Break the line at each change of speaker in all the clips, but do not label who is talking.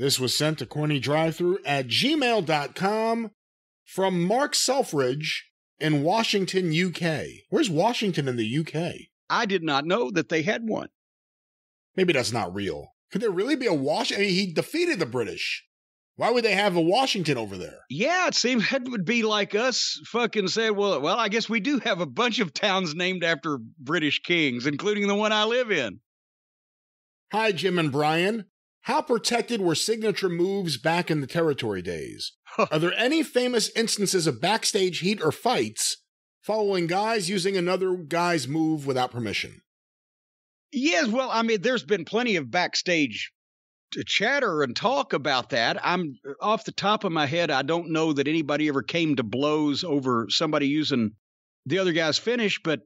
This was sent to CornyDriveThru@gmail.com from Mark Selfridge in Washington, UK. Where's Washington in the UK?
I did not know that they had one.
Maybe that's not real. Could there really be a Washington? I mean, he defeated the British. Why would they have a Washington over there?
Yeah, it seems that would be like us fucking said, well, I guess we do have a bunch of towns named after British kings, including the one I live in.
Hi, Jim and Brian. How protected were signature moves back in the territory days? Are there any famous instances of backstage heat or fights following guys using another guy's move without permission?
Yes, well, I mean, there's been plenty of backstage chatter and talk about that. I'm off the top of my head, I don't know that anybody ever came to blows over somebody using the other guy's finish, but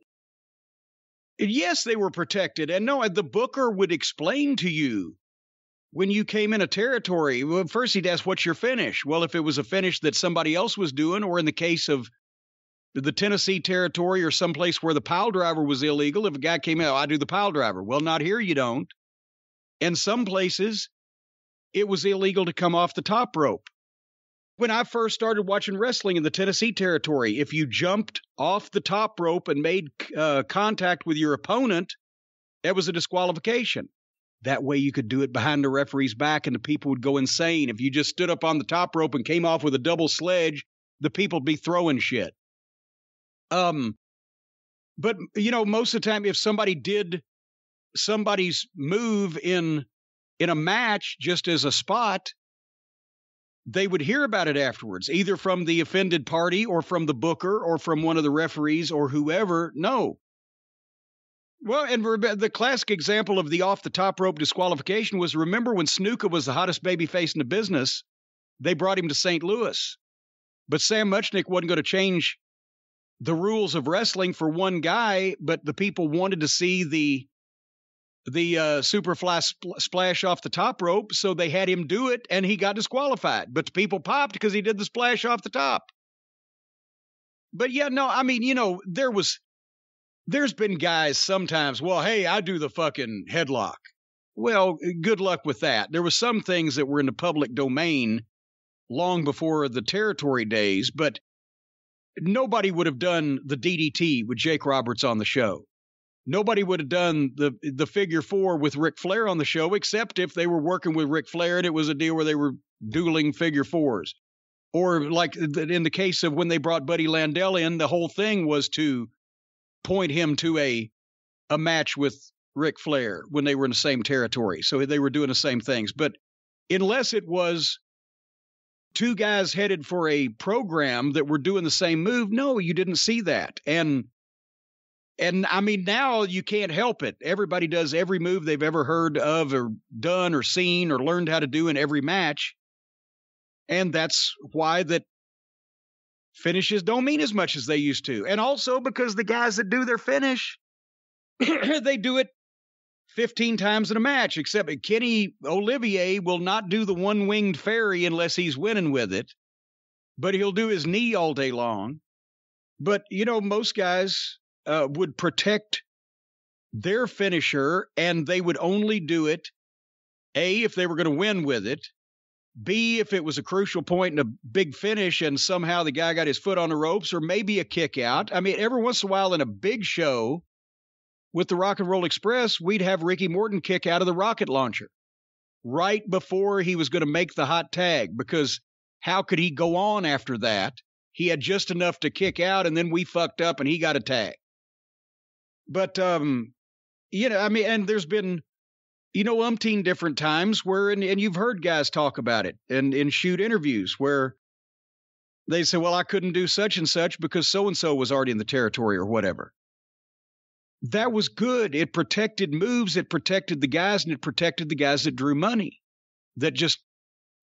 yes, they were protected. And no, the booker would explain to you when you came in a territory. Well, first he'd ask, what's your finish? Well, if it was a finish that somebody else was doing, or in the case of the Tennessee territory or someplace where the pile driver was illegal, if a guy came out, I do the pile driver. Well, not here, you don't. In some places, it was illegal to come off the top rope. When I first started watching wrestling in the Tennessee territory, if you jumped off the top rope and made contact with your opponent, that was a disqualification. That way you could do it behind the referee's back and the people would go insane. If you just stood up on the top rope and came off with a double sledge, the people would be throwing shit. But, you know, most of the time, if somebody did somebody's move in a match just as a spot, they would hear about it afterwards, either from the offended party or from the booker or from one of the referees or whoever. No. Well, and the classic example of the off-the-top rope disqualification was, remember when Snuka was the hottest babyface in the business, they brought him to St. Louis. But Sam Muchnick wasn't going to change the rules of wrestling for one guy, but the people wanted to see the Superfly splash off the top rope, so they had him do it, and he got disqualified. But the people popped because he did the splash off the top. But yeah, no, I mean, you know, there's been guys sometimes, well, hey, I do the fucking headlock. Well, good luck with that. There were some things that were in the public domain long before the territory days, but nobody would have done the DDT with Jake Roberts on the show. Nobody would have done the figure four with Ric Flair on the show, except if they were working with Ric Flair and it was a deal where they were dueling figure fours. Or like in the case of when they brought Buddy Landell in, the whole thing was to point him to a match with Ric Flair when they were in the same territory. So they were doing the same things. But unless it was two guys headed for a program that were doing the same move, no, you didn't see that. And I mean, now you can't help it. Everybody does every move they've ever heard of or done or seen or learned how to do in every match. And that's why that finishes don't mean as much as they used to. And also because the guys that do their finish, they do it 15 times in a match, except Kenny Olivier will not do the one-winged fairy unless he's winning with it, but he'll do his knee all day long. But, you know, most guys would protect their finisher, and they would only do it, A, if they were going to win with it, B, if it was a crucial point in a big finish and somehow the guy got his foot on the ropes, or maybe a kick out. I mean, every once in a while in a big show with the Rock and Roll Express, we'd have Ricky Morton kick out of the rocket launcher right before he was going to make the hot tag, because how could he go on after that? He had just enough to kick out, and then we fucked up and he got a tag. But, you know, I mean, and there's been, you know, umpteen different times where, and you've heard guys talk about it and in shoot interviews where they say, well, I couldn't do such and such because so-and-so was already in the territory or whatever. That was good. It protected moves. It protected the guys, and it protected the guys that drew money. That just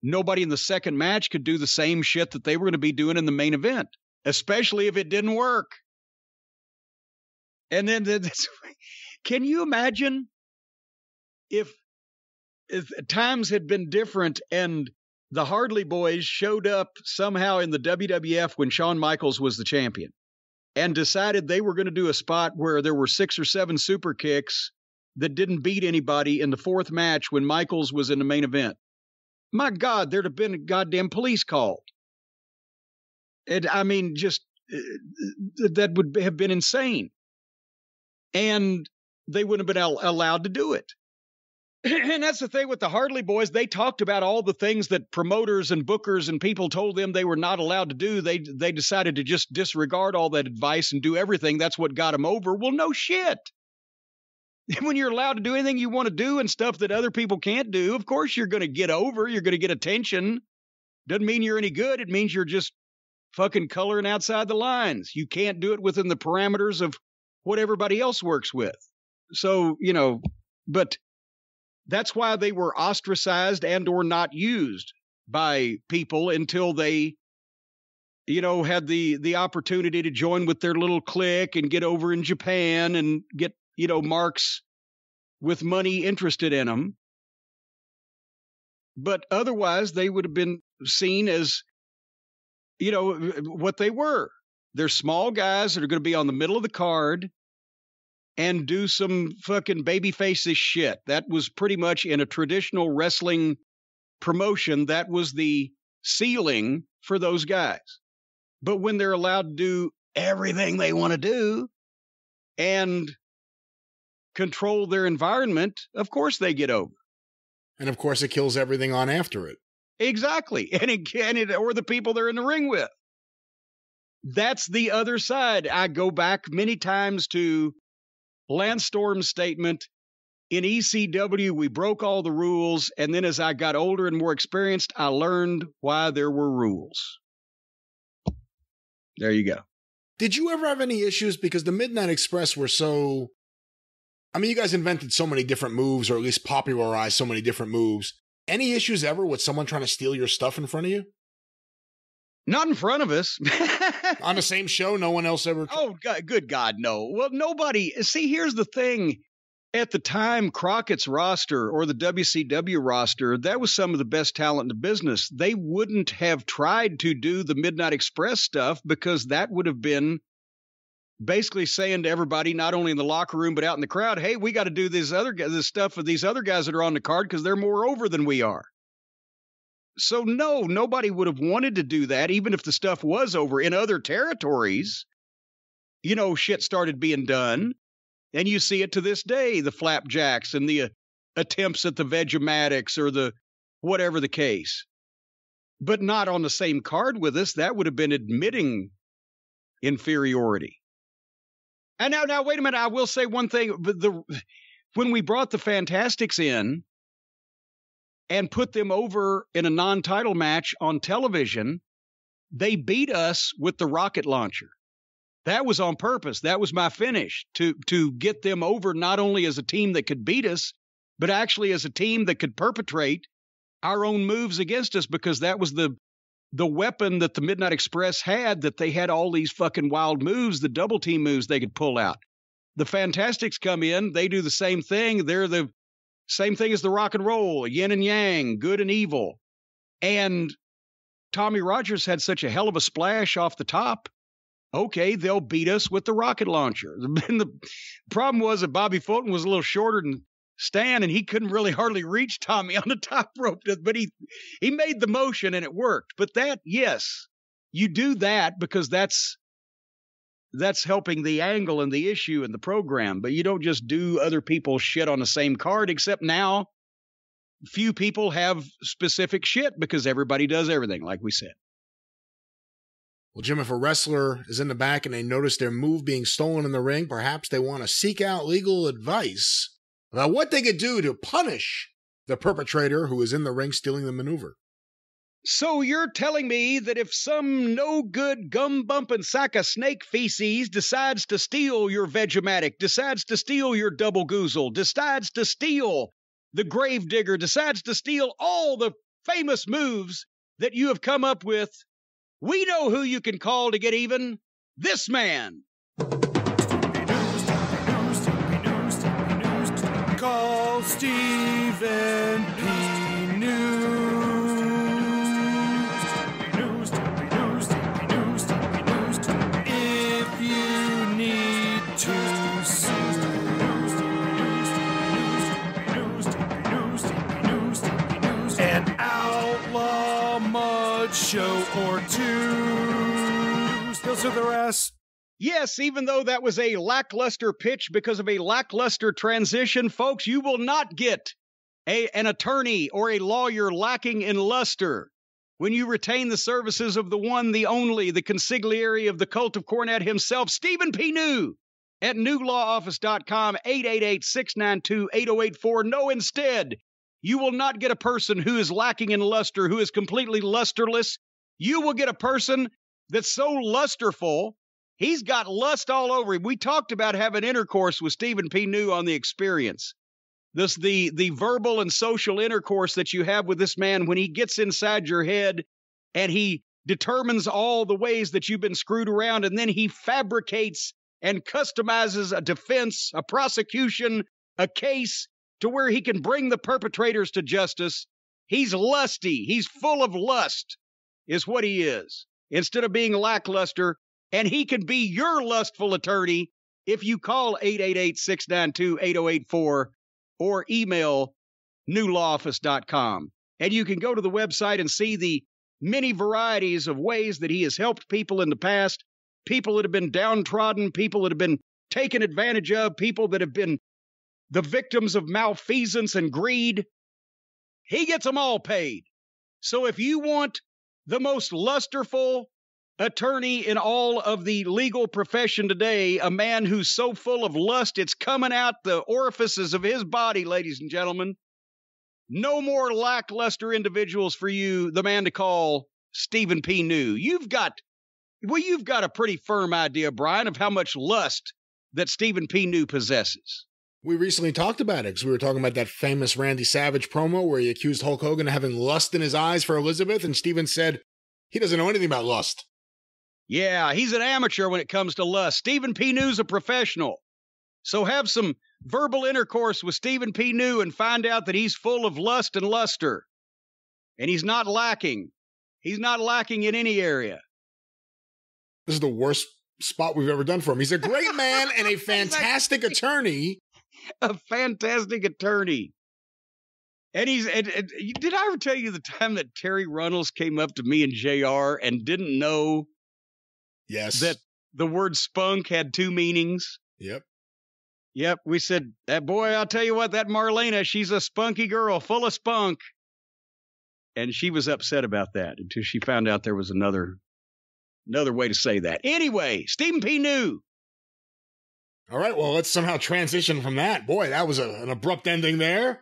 nobody in the second match could do the same shit that they were going to be doing in the main event, especially if it didn't work. And then, can you imagine if times had been different and the Hardley Boys showed up somehow in the WWF when Shawn Michaels was the champion and decided they were going to do a spot where there were 6 or 7 super kicks that didn't beat anybody in the fourth match when Michaels was in the main event? my God, there'd have been a goddamn police called. I mean, just that would have been insane. And they wouldn't have been allowed to do it. And that's the thing with the Hartley boys. They talked about all the things that promoters and bookers and people told them they were not allowed to do. They decided to just disregard all that advice and do everything. That's what got them over. Well, no shit. When you're allowed to do anything you want to do and stuff that other people can't do, of course you're going to get over. You're going to get attention. Doesn't mean you're any good. It means you're just fucking coloring outside the lines. You can't do it within the parameters of what everybody else works with. So, but that's why they were ostracized and or not used by people until they, had the opportunity to join with their little clique and get over in Japan and get, marks with money interested in them. But otherwise, they would have been seen as, what they were. They're small guys that are going to be on the middle of the card and do some fucking baby-facey shit. That was pretty much in a traditional wrestling promotion. That was the ceiling for those guys. But when they're allowed to do everything they want to do and control their environment, of course they get over.
And of course it kills everything on after it.
Exactly. Or the people they're in the ring with. That's the other side. I go back many times to Lance Storm's statement, in ECW, we broke all the rules, and then as I got older and more experienced, I learned why there were rules. There you go.
Did you ever have any issues? Because the Midnight Express were so... I mean, you guys invented so many different moves, or at least popularized so many different moves. Any issues ever with someone trying to steal your stuff in front of you?
Not in front of us.
On the same show, no one else ever...
Oh, God, good God, no. Well, nobody... See, here's the thing. At the time, Crockett's roster or the WCW roster, that was some of the best talent in the business. They wouldn't have tried to do the Midnight Express stuff because that would have been basically saying to everybody, not only in the locker room, but out in the crowd, hey, we got to do this stuff with these other guys that are on the card because they're more over than we are. So no, nobody would have wanted to do that, even if the stuff was over. In other territories, shit started being done. And you see it to this day, the flapjacks and the attempts at the Vegematics or the whatever the case. But not on the same card with us. That would have been admitting inferiority. And now, wait a minute. I will say one thing. When we brought the Fantastics in and put them over in a non-title match on television, they beat us with the rocket launcher. That was on purpose. That was my finish, to get them over not only as a team that could beat us, but actually as a team that could perpetrate our own moves against us, because that was the weapon that the Midnight Express had, that they had all these fucking wild moves, the double team moves they could pull out. The Fantastics come in, they do the same thing. They're the same thing as the Rock and Roll, yin and yang, good and evil. And Tommy Rogers had such a hell of a splash off the top. Okay, they'll beat us with the rocket launcher. And the problem was that Bobby Fulton was a little shorter than Stan, and he couldn't really hardly reach Tommy on the top rope. But he made the motion, and it worked. But that, yes, you do that because that's helping the angle and the issue and the program. But you don't just do other people's shit on the same card, except now few people have specific shit because everybody does everything, like we said.
Well, Jim, if a wrestler is in the back and they notice their move being stolen in the ring, perhaps they want to seek out legal advice about what they could do to punish the perpetrator who is in the ring stealing the maneuver.
So you're telling me that if some no-good gum-bumping sack of snake feces decides to steal your Vegematic, decides to steal your Double Goozle, decides to steal the Gravedigger, decides to steal all the famous moves that you have come up with, we know who you can call to get even. This man.
Call Stephen P. News. If you need to sue. And Al good show or two. Still to the rest.
Yes, even though that was a lackluster pitch because of a lackluster transition, folks, you will not get an attorney or a lawyer lacking in luster when you retain the services of the one, the only, the consigliere of the cult of Cornette himself, Stephen P. New, at newlawoffice.com, 888-692-8084. No, instead, you will not get a person who is lacking in luster, who is completely lusterless. You will get a person that's so lusterful, he's got lust all over him. We talked about having intercourse with Stephen P. New on The Experience. The verbal and social intercourse that you have with this man when he gets inside your head and he determines all the ways that you've been screwed around, and then he fabricates and customizes a defense, a prosecution, a case to where he can bring the perpetrators to justice. He's lusty. He's full of lust is what he is, instead of being lackluster. And he can be your lustful attorney if you call 888-692-8084 or email newlawoffice.com. And you can go to the website and see the many varieties of ways that he has helped people in the past, people that have been downtrodden, people that have been taken advantage of, people that have been the victims of malfeasance and greed. He gets them all paid. So if you want the most lusterful attorney in all of the legal profession today, a man who's so full of lust it's coming out the orifices of his body, ladies and gentlemen, no more lackluster individuals for you, the man to call, Stephen P. New. You've got a pretty firm idea, Brian, of how much lust that Stephen P. New possesses.
We recently talked about it because we were talking about that famous Randy Savage promo where he accused Hulk Hogan of having lust in his eyes for Elizabeth, and Stephen said he doesn't know anything about lust.
Yeah, he's an amateur when it comes to lust. Stephen P. New's a professional. So have some verbal intercourse with Stephen P. New and find out that he's full of lust and luster. And he's not lacking. He's not lacking in any area.
This is the worst spot we've ever done for him. He's a great man and a fantastic attorney.
A fantastic attorney. And did I ever tell you the time that Terry Runnels came up to me and JR and didn't know that the word spunk had two meanings? Yep. We said, that boy, I'll tell you what, that Marlena, she's a spunky girl, full of spunk. And she was upset about that until she found out there was another way to say that. Anyway, Stephen P. New.
All right, well, let's somehow transition from that. Boy, that was an abrupt ending there.